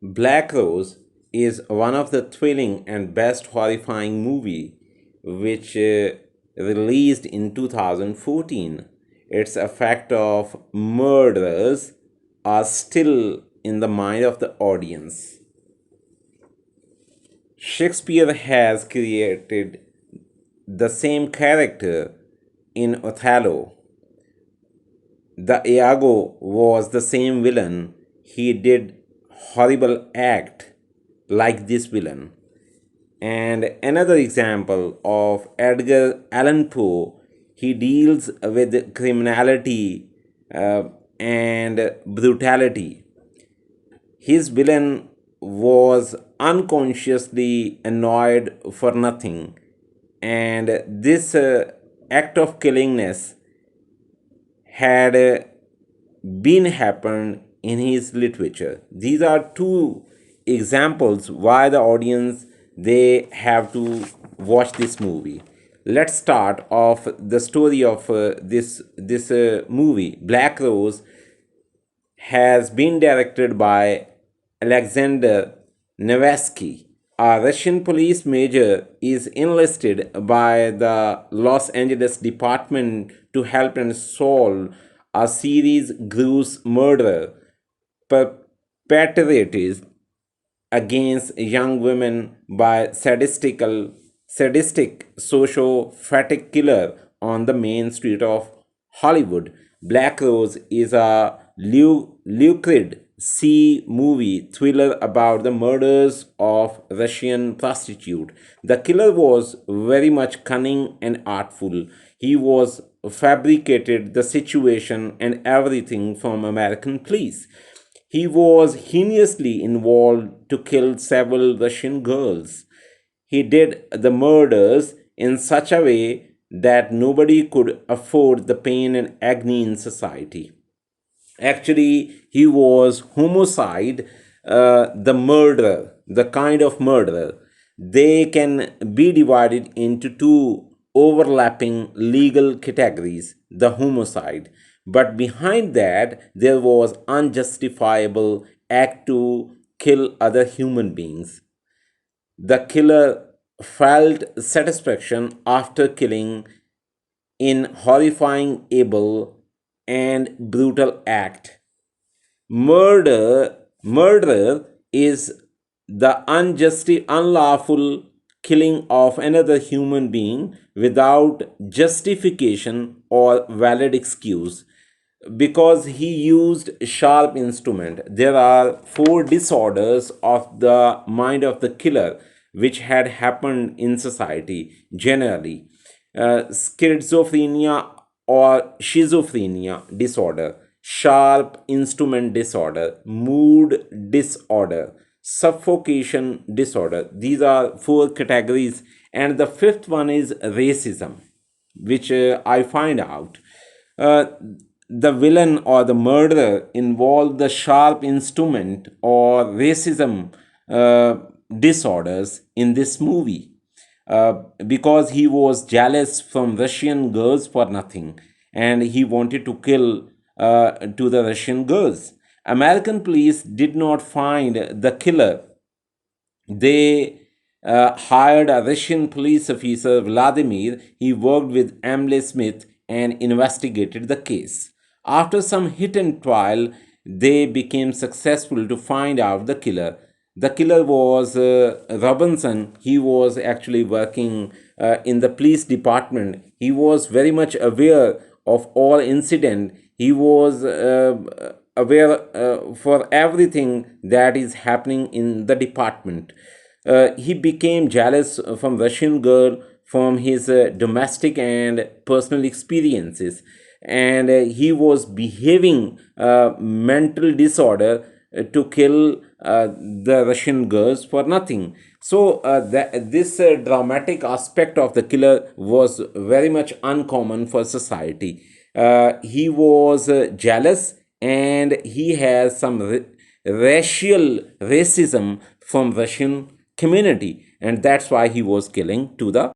Black Rose is one of the thrilling and best horrifying movie which released in 2014. Its effect of murders are still in the mind of the audience. Shakespeare has created the same character in Othello. The Iago was the same villain. He did horrible act like this villain. And another example of Edgar Allan Poe, he deals with criminality and brutality. His villain was unconsciously annoyed for nothing, and this act of killingness had been happened in his literature. These are two examples why the audience they have to watch this movie. Let's start off the story of this movie. Black Rose has been directed by Alexander Nevsky. A Russian police major is enlisted by the Los Angeles Department to help and solve a series gross murder perpetrated against young women by sadistic sociopathic killer on the main street of Hollywood. Black Rose is a lucid C movie thriller about the murders of Russian prostitute. The killer was very much cunning and artful. He was fabricated the situation and everything from American police. He was heinously involved to kill several Russian girls. He did the murders in such a way that nobody could afford the pain and agony in society. Actually, he was homicide, the murderer, the kind of murderer. They can be divided into two overlapping legal categories, the homicide. But behind that, there was unjustifiable act to kill other human beings. The killer felt satisfaction after killing in horrifying, able, and brutal act. Murder is the unlawful killing of another human being without justification or valid excuse because he used sharp instrument. There are four disorders of the mind of the killer which had happened in society generally: schizophrenia or schizophrenia disorder, sharp instrument disorder, mood disorder, suffocation disorder. These are four categories, and the fifth one is racism, which I find out. Uh, the villain or the murderer involved the sharp instrument or racism disorders in this movie because he was jealous from Russian girls for nothing and he wanted to kill to the Russian girls. American police did not find the killer. They hired a Russian police officer, Vladimir. He worked with Emily Smith and investigated the case. After some hit and trial, they became successful to find out the killer. The killer was Robinson. He was actually working in the police department. He was very much aware of all incident. He was aware for everything that is happening in the department. He became jealous from Russian girl from his domestic and personal experiences, and he was behaving mental disorder to kill the Russian girls for nothing. So this dramatic aspect of the killer was very much uncommon for society. He was jealous and he has some racial racism from Russian community, and that's why he was killing to the